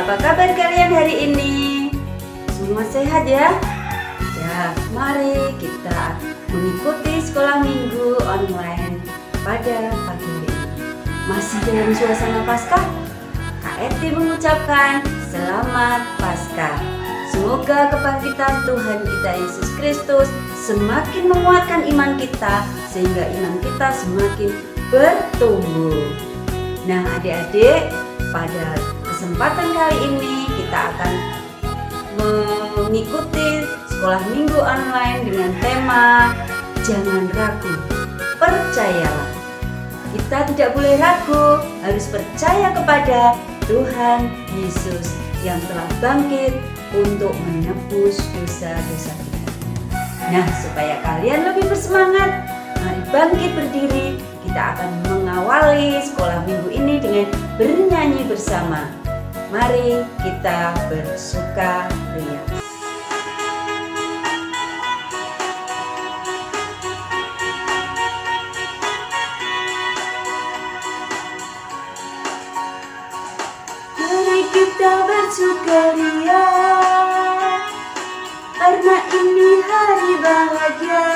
apa kabar kalian hari ini? Semua sehat ya? Ya, mari kita mengikuti sekolah minggu online pada pagi hari ini. Masih dalam suasana Paskah? Kak Eti mengucapkan Selamat Paskah. Semoga kebangkitan Tuhan kita Yesus Kristus semakin menguatkan iman kita sehingga iman kita semakin bertumbuh. Nah, adik-adik, pada kesempatan kali ini kita akan mengikuti sekolah minggu online dengan tema Jangan Ragu, Percayalah. Kita tidak boleh ragu, harus percaya kepada Tuhan Yesus yang telah bangkit untuk menebus dosa-dosa kita. Nah, supaya kalian lebih bersemangat, mari bangkit berdiri. Kita akan mengawali sekolah minggu ini dengan bernyanyi bersama. Mari kita bersukaria. Mari kita bersukaria, karena ini hari bahagia.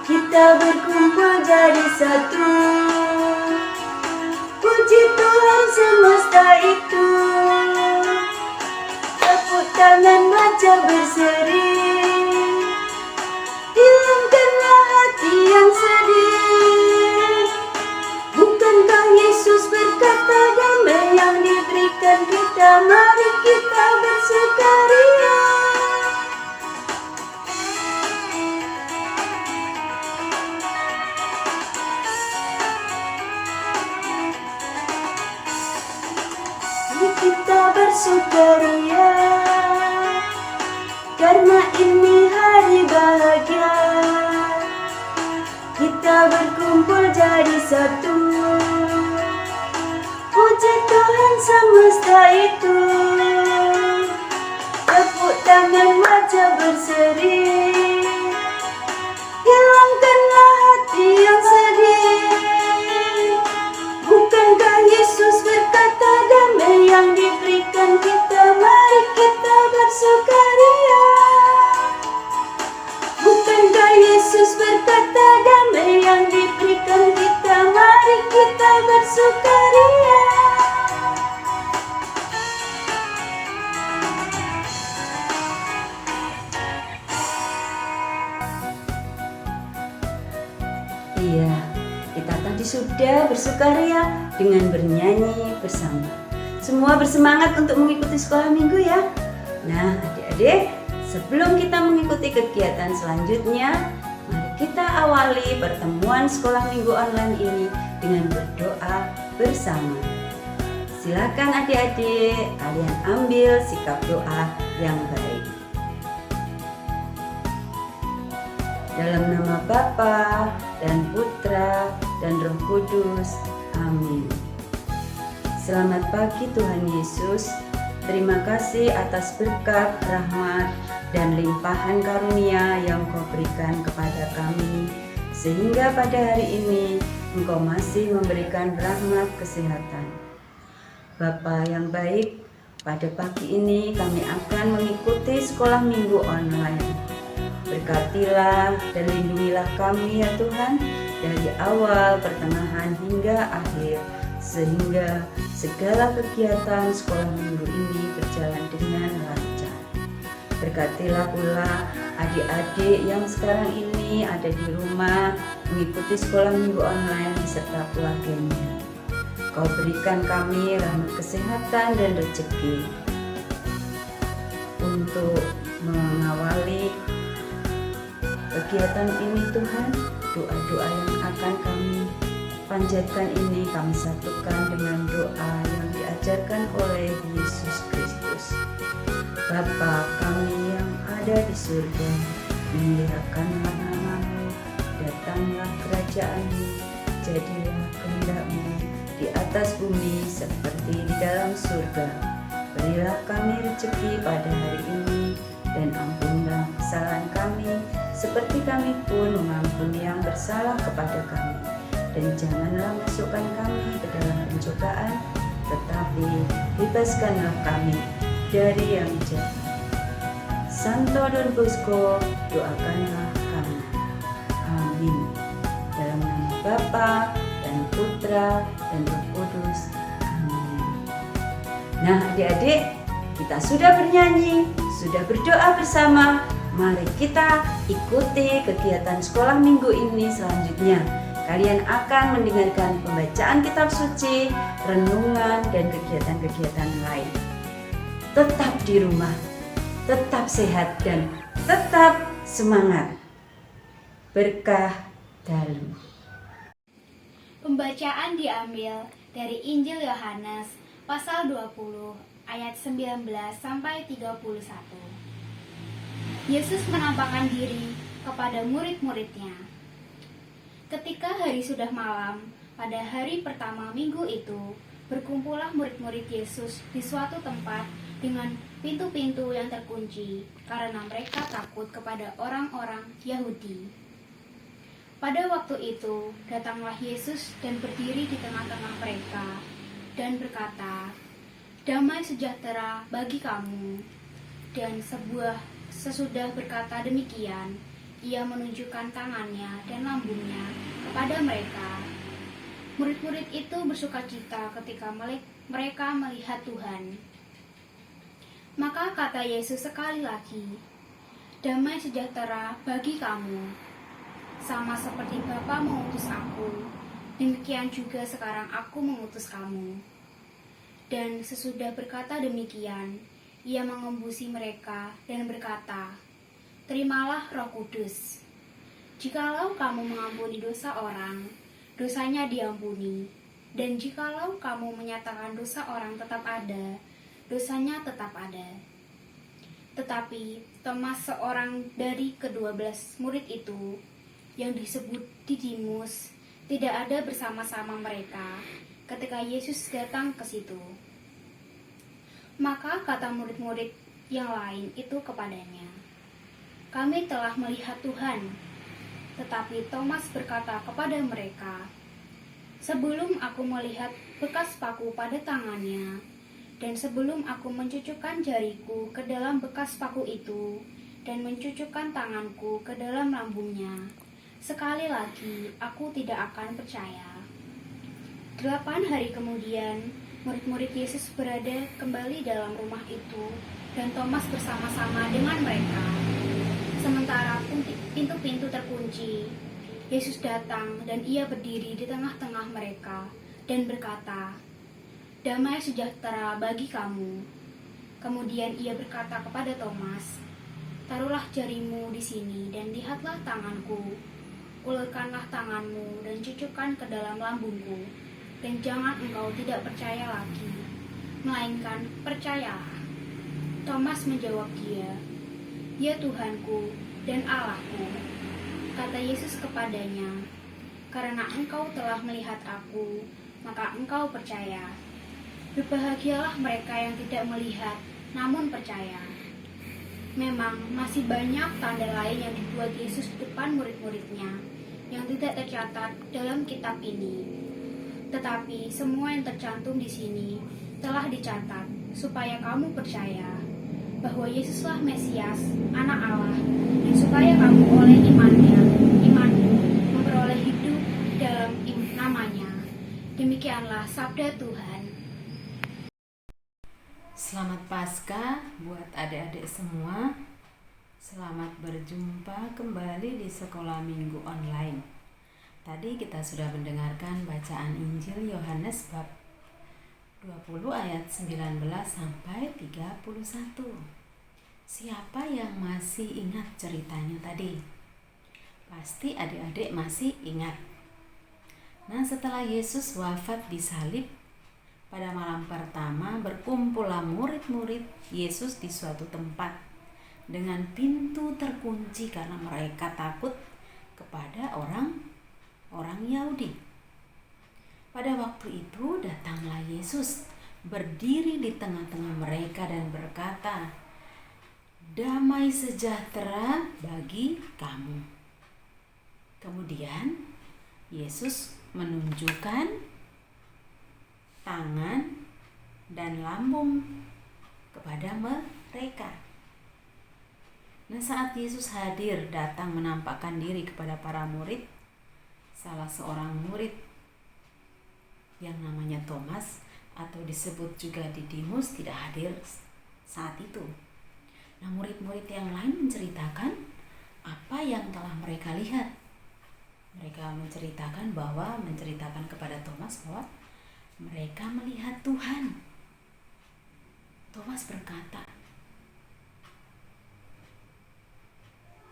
Kita berkumpul jadi satu, puji Tuhan semesta itu. Tepuk tangan wajah berseri, hilangkanlah hati yang sedih. Bukankah Yesus berkata damai yang diberikan kita? Mari kita bersukaria. Kita bersukaria, karena ini hari bahagia. Kita berkumpul jadi satu, puji Tuhan semesta itu. Tepuk tangan wajah berseri, hilangkanlah hati yang sedih. Bukankah Yesus berkata damai yang diberikan kita? Mari kita bersukaria. Bukankah Yesus berkata damai yang diberikan kita? Mari kita bersukaria. Iya, kita tadi sudah bersukaria dengan bernyanyi bersama. Semua bersemangat untuk mengikuti sekolah minggu ya. Nah, adik-adik, sebelum kita mengikuti kegiatan selanjutnya, mari kita awali pertemuan sekolah minggu online ini dengan berdoa bersama. Silakan adik-adik, kalian ambil sikap doa yang baik. Dalam nama Bapa dan Putra dan Roh Kudus. Amin. Selamat pagi Tuhan Yesus. Terima kasih atas berkat, rahmat, dan limpahan karunia yang Kau berikan kepada kami, sehingga pada hari ini Engkau masih memberikan rahmat kesehatan. Bapa yang baik, pada pagi ini kami akan mengikuti sekolah minggu online. Berkatilah dan lindungilah kami ya Tuhan, dari awal, pertengahan, hingga akhir, sehingga segala kegiatan sekolah minggu ini berjalan dengan lancar. Berkatilah pula adik-adik yang sekarang ini ada di rumah mengikuti sekolah minggu online beserta keluarganya. Kau berikan kami rahmat kesehatan dan rezeki untuk mengawali kegiatan ini Tuhan. Doa-doa yang akan kami panjatkan ini kami satukan dengan doa yang diajarkan oleh Yesus Kristus. Bapa kami yang ada di surga, dimuliakanlah nama-Mu, datanglah kerajaan-Mu, jadilah kehendak-Mu di atas bumi seperti di dalam surga. Berilah kami rezeki pada hari ini, dan ampunilah kesalahan kami, seperti kami pun mengampuni yang bersalah kepada kami. Dan janganlah masukkan kami ke dalam pencobaan, tetapi bebaskanlah kami dari yang jahat. Santo Don Bosco, doakanlah kami. Amin. Dalam nama Bapa dan Putra dan Roh Kudus. Amin. Nah, adik-adik, kita sudah bernyanyi, sudah berdoa bersama. Mari kita ikuti kegiatan sekolah minggu ini selanjutnya. Kalian akan mendengarkan pembacaan kitab suci, renungan, dan kegiatan-kegiatan lain. Tetap di rumah, tetap sehat, dan tetap semangat. Berkah dalam. Pembacaan diambil dari Injil Yohanes pasal 20 ayat 19 sampai 31. Yesus menampakkan diri kepada murid-muridnya. Ketika hari sudah malam, pada hari pertama minggu itu, berkumpullah murid-murid Yesus di suatu tempat dengan pintu-pintu yang terkunci, karena mereka takut kepada orang-orang Yahudi. Pada waktu itu, datanglah Yesus dan berdiri di tengah-tengah mereka, dan berkata, "Damai sejahtera bagi kamu." Dan sesudah berkata demikian, Ia menunjukkan tangannya dan lambungnya kepada mereka. Murid-murid itu bersukacita ketika mereka melihat Tuhan. Maka kata Yesus sekali lagi, "Damai sejahtera bagi kamu. Sama seperti Bapa mengutus aku, demikian juga sekarang aku mengutus kamu." Dan sesudah berkata demikian, Ia mengembusi mereka dan berkata, "Terimalah Roh Kudus. Jikalau kamu mengampuni dosa orang, dosanya diampuni. Dan jikalau kamu menyatakan dosa orang tetap ada, dosanya tetap ada." Tetapi Thomas, seorang dari ke-12 murid itu, yang disebut Didimus, tidak ada bersama-sama mereka ketika Yesus datang ke situ. Maka kata murid-murid yang lain itu kepadanya, "Kami telah melihat Tuhan." Tetapi Thomas berkata kepada mereka, "Sebelum aku melihat bekas paku pada tangannya, dan sebelum aku mencucukkan jariku ke dalam bekas paku itu, dan mencucukkan tanganku ke dalam lambungnya, sekali lagi aku tidak akan percaya." 8 hari kemudian, murid-murid Yesus berada kembali dalam rumah itu, dan Thomas bersama-sama dengan mereka. Sementara pintu-pintu terkunci, Yesus datang dan Ia berdiri di tengah-tengah mereka dan berkata, "Damai sejahtera bagi kamu." Kemudian Ia berkata kepada Thomas, "Taruhlah jarimu di sini dan lihatlah tanganku. Ulurkanlah tanganmu dan cucukkan ke dalam lambungku. Dan jangan engkau tidak percaya lagi, melainkan percayalah." Thomas menjawab dia, "Ya Tuhanku dan Allahku." Kata Yesus kepadanya, "Karena engkau telah melihat aku, maka engkau percaya. Berbahagialah mereka yang tidak melihat, namun percaya." Memang masih banyak tanda lain yang dibuat Yesus di depan murid-muridnya, yang tidak tercatat dalam kitab ini. Tetapi semua yang tercantum di sini telah dicatat supaya kamu percaya bahwa Yesuslah Mesias, Anak Allah, dan supaya kamu oleh imanmu memperoleh hidup dalam namanya. Demikianlah sabda Tuhan. Selamat Paskah buat adik-adik semua. Selamat berjumpa kembali di sekolah minggu online. Tadi kita sudah mendengarkan bacaan Injil Yohanes bab 20 ayat 19 sampai 31. Siapa yang masih ingat ceritanya tadi? Pasti adik-adik masih ingat. Nah, setelah Yesus wafat disalib, pada malam pertama berkumpullah murid-murid Yesus di suatu tempat dengan pintu terkunci karena mereka takut kepada orang Yahudi. Pada waktu itu datanglah Yesus berdiri di tengah-tengah mereka dan berkata, "Damai sejahtera bagi kamu." Kemudian Yesus menunjukkan tangan dan lambung kepada mereka. Nah, saat Yesus hadir datang menampakkan diri kepada para murid, salah seorang murid yang namanya Thomas atau disebut juga Didimus tidak hadir saat itu. Nah, murid-murid yang lain menceritakan apa yang telah mereka lihat. Mereka menceritakan kepada Thomas bahwa mereka melihat Tuhan. Thomas berkata,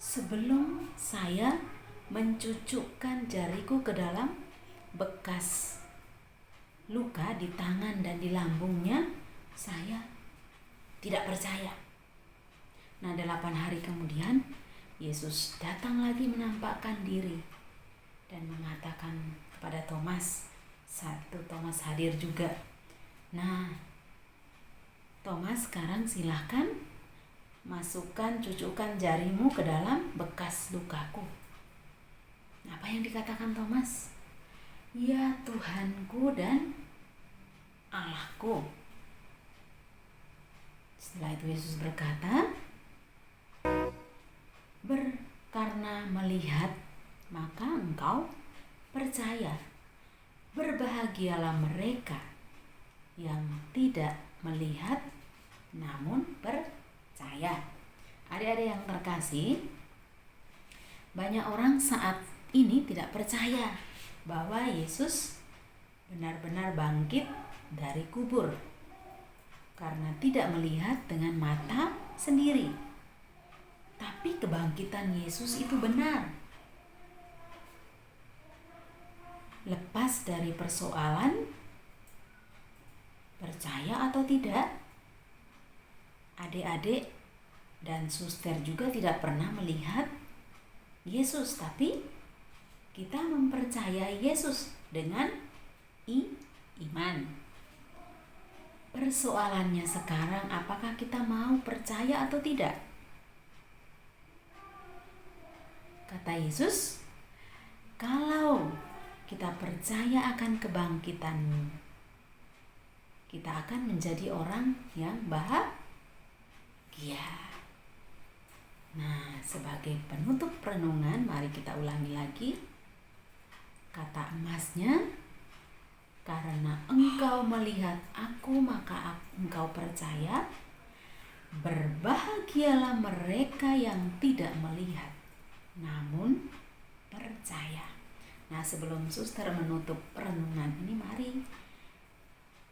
"Sebelum saya mencucukkan jariku ke dalam bekas luka di tangan dan di lambungnya, saya tidak percaya." Nah, 8 hari kemudian Yesus datang lagi menampakkan diri dan mengatakan kepada Thomas, Thomas hadir juga. Nah, Thomas, sekarang silahkan cucukkan jarimu ke dalam bekas lukaku. Apa yang dikatakan Thomas? Ya Tuhanku dan Allahku. Setelah itu Yesus berkata, karena melihat maka engkau percaya. Berbahagialah mereka yang tidak melihat namun percaya. Adik-adik yang terkasih, banyak orang saat ini tidak percaya bahwa Yesus benar-benar bangkit dari kubur karena tidak melihat dengan mata sendiri. Tapi kebangkitan Yesus itu benar. Lepas dari persoalan percaya atau tidak, adik-adik dan suster juga tidak pernah melihat Yesus, tapi kita mempercayai Yesus dengan iman. Persoalannya sekarang, apakah kita mau percaya atau tidak? Kata Yesus, kalau kita percaya akan kebangkitanmu, kita akan menjadi orang yang bahagia. Nah, sebagai penutup renungan, mari kita ulangi lagi kata emasnya. Karena engkau melihat aku, maka engkau percaya. Berbahagialah mereka yang tidak melihat namun percaya. Nah, sebelum suster menutup renungan ini, mari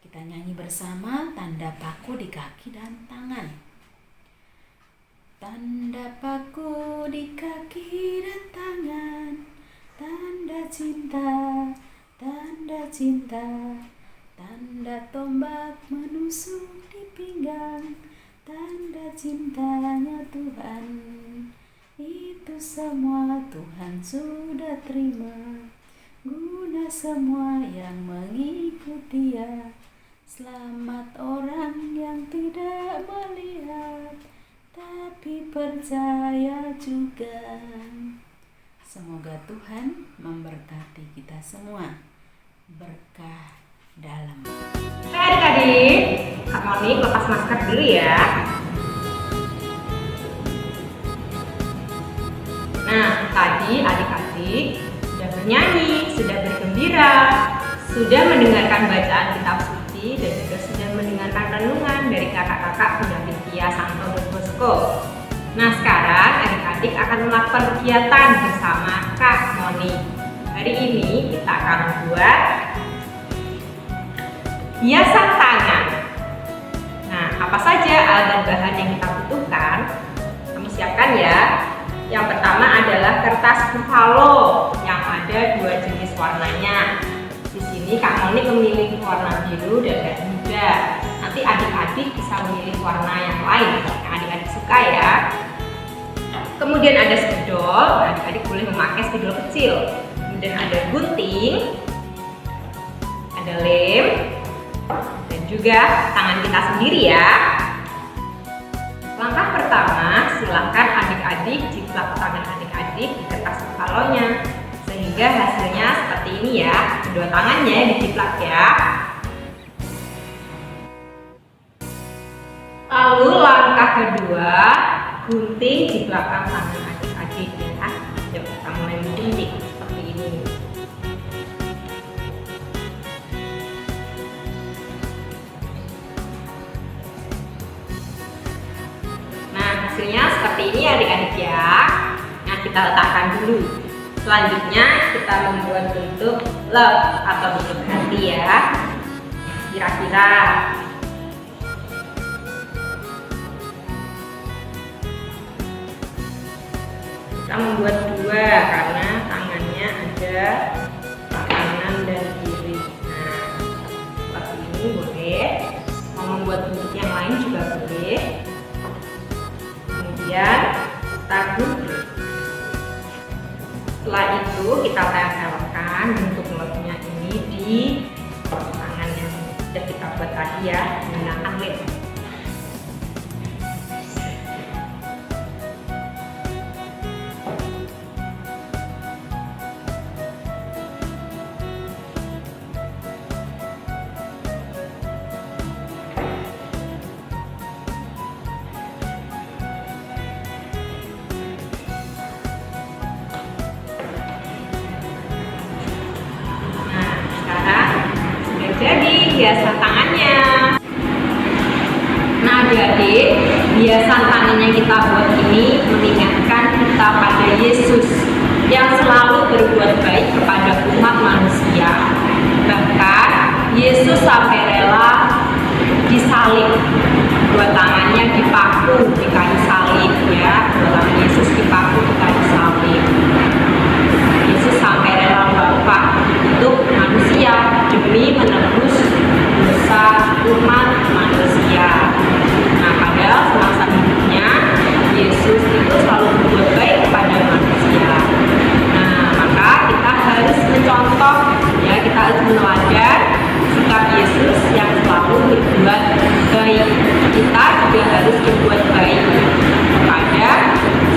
kita nyanyi bersama tanda paku di kaki dan tangan. Tanda paku di kaki dan tangan, tanda cinta, tanda cinta, tanda tombak menusuk di pinggang, tanda cintanya Tuhan. Itu semua Tuhan sudah terima, guna semua yang mengikuti Dia. Selamat orang yang tidak melihat, tapi percaya juga. Semoga Tuhan memberkati kita semua. Berkah dalam. Hai adik-adik, Kak Moni lepas masker dulu ya. Nah, tadi adik-adik sudah bernyanyi, sudah bergembira, sudah mendengarkan bacaan kitab suci, dan juga sudah mendengarkan renungan dari kakak-kakak pendamping Kia Santo Don Bosco. Nah, sekarang adik-adik akan melakukan kegiatan bersama Kak Moni. Hari ini kita akan membuat hiasan tangan. Nah, apa saja alat dan bahan yang kita butuhkan? Kamu siapkan ya. Yang pertama adalah kertas buffalo yang ada 2 jenis warnanya. Di sini Kak Moni memilih warna biru dan muda. Nanti adik-adik bisa memilih warna yang lain yang adik-adik suka ya. Kemudian ada spidol, adik-adik boleh memakai spidol kecil. Kemudian ada gunting, ada lem, dan juga tangan kita sendiri ya. Langkah pertama, silahkan adik-adik jiplak tangan adik-adik di kertas buffalo-nya, sehingga hasilnya seperti ini ya. Kedua tangannya dijiplak ya. Lalu langkah kedua, gunting di belakang tangan adik-adik ya. Yuk kita mulai menggunting seperti ini. Nah, hasilnya seperti ini adik-adik ya. Nah, kita letakkan dulu. Selanjutnya kita membuat bentuk love atau bentuk hati ya. Kira-kira kita membuat dua karena tangannya ada kanan dan kiri. Nah, seperti ini boleh. Mau membuat bentuk yang lain juga boleh. Kemudian kita gunting. Setelah itu kita tempelkan bentuk love-nya ini di tangan yang sudah kita buat tadi ya, menggunakan lem. Jadi hiasan tangannya. Nah adik-adik, hiasan tangan yang kita buat ini mengingatkan kita pada Yesus yang selalu berbuat baik kepada umat manusia. Bahkan Yesus sampai rela disalib, dua tangannya dipaku di kayu salib ya. Dua tangan Yesus dipaku di kayu salib. Yesus sampai rela Bapa untuk manusia demi menebus dosa umat manusia. Nah, padahal semasa hidupnya Yesus itu selalu berbuat baik kepada manusia. Nah, maka kita harus mencontoh ya, kita harus meneladani sikap Yesus yang selalu berbuat baik. Kita juga harus berbuat baik kepada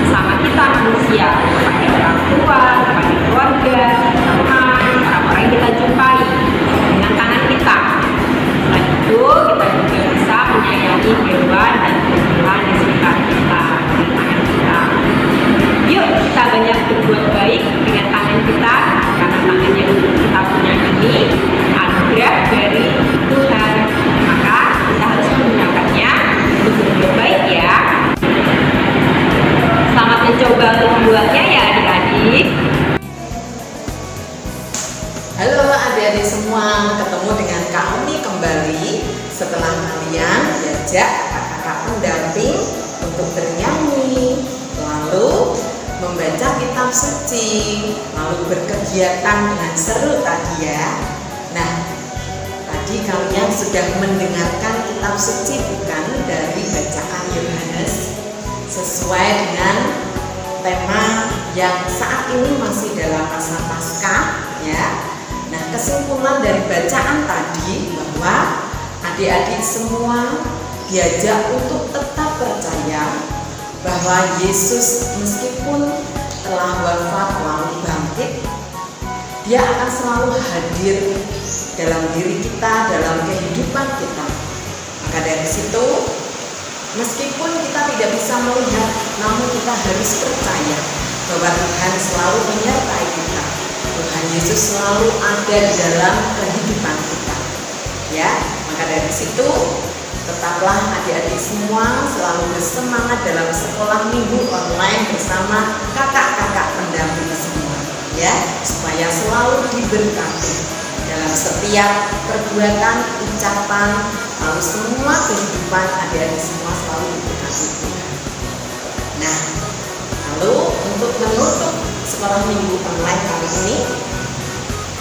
sesama kita manusia, kepada orang tua, kepada keluarga, teman, orang-orang yang kita jumpai dengan tangan kita. Selain itu, kita juga bisa menyayangi hewan dan tumbuhan di sekitar kita dengan tangan kita. Yuk kita banyak berbuat baik dengan tangan kita, karena tangan yang kita punya ini anugerah dari Tuhan. Maka kita harus menggunakannya untuk berbuat baik ya. Selamat mencoba untuk membuatnya ya adik-adik. Halo adik-adik semua, ketemu dengan Kak Umi kembali setelah kalian diajak kakak-kakak pendamping untuk bernyanyi, lalu membaca kitab suci, lalu berkegiatan dengan seru tadi ya. Nah, tadi kalian sudah mendengarkan kitab suci bukan dari bacaan Yohanes sesuai dengan tema yang saat ini masih dalam masa Paskah ya. Nah, kesimpulan dari bacaan tadi bahwa adik-adik semua diajak untuk tetap percaya bahwa Yesus meskipun telah wafat lalu bangkit, Dia akan selalu hadir dalam diri kita, dalam kehidupan kita. Maka dari situ, meskipun kita tidak bisa melihat, namun kita harus percaya bahwa Tuhan selalu menyertai kita. Tuhan Yesus selalu ada di dalam kehidupan kita. Ya, maka dari situ tetaplah adik-adik semua selalu bersemangat dalam sekolah minggu online bersama kakak-kakak pendamping semua. Ya, supaya selalu diberkati dalam setiap perbuatan, ucapan, lalu semua kehidupan adik-adik semua selalu diberkati Tuhan. Nah, lalu untuk menutup sekolah minggu online kali ini,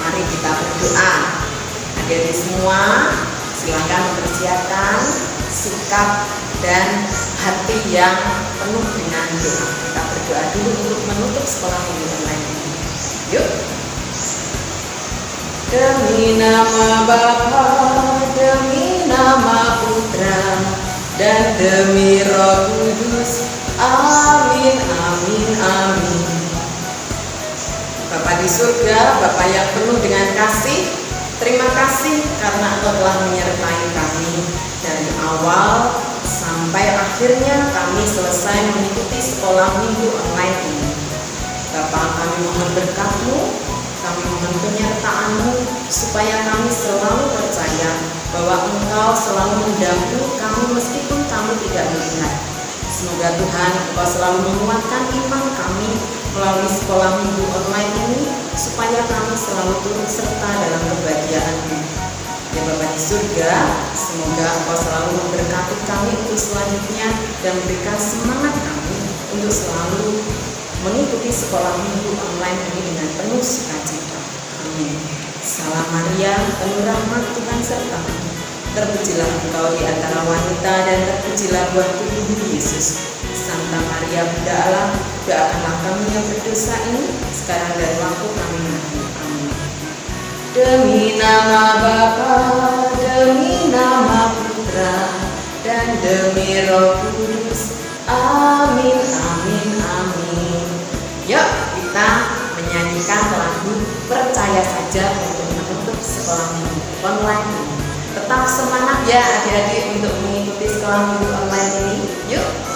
mari kita berdoa. Adik-adik semua silakan mempersiapkan sikap dan hati yang penuh dengan doa. Kita berdoa dulu untuk menutup sekolah minggu online ini. Yuk. Demi nama Bapa, demi nama Putra, dan demi Roh Kudus. Amin, amin, amin. Bapa di surga, Bapa yang penuh dengan kasih, terima kasih karena Engkau telah menyertai kami dari awal sampai sampai akhirnya kami selesai mengikuti sekolah minggu online ini. Bapa, kami mohon berkat-Mu, kami mohon penyertaan-Mu, supaya kami selalu percaya bahwa Engkau selalu mendampingi kami meskipun kami tidak melihat. Semoga Tuhan Engkau selalu menguatkan iman kami melalui sekolah minggu online ini, supaya kami selalu turut serta dalam kebahagiaan-Mu. Ya Bapa di surga, semoga Engkau selalu memberkati kami untuk selanjutnya dan memberikan semangat kami untuk selalu mengikuti sekolah minggu online ini dengan penuh sukacita. Amin. Salam Maria, penuh rahmat, Tuhan sertamu. Terpujilah Engkau di antara wanita dan terpujilah buah tubuhmu Yesus. Santa Maria Bunda Allah, doakanlah kami yang berdosa ini sekarang dan waktu kami mati. Amin. Demi nama Bapa, demi nama Putra, dan demi Roh Kudus. Amin, amin, amin. Yuk kita menyanyikan lagu Percaya Saja untuk menutup sekolah minggu online ini. Tetap semangat ya adik-adik untuk mengikuti sekolah minggu online ini. Yuk.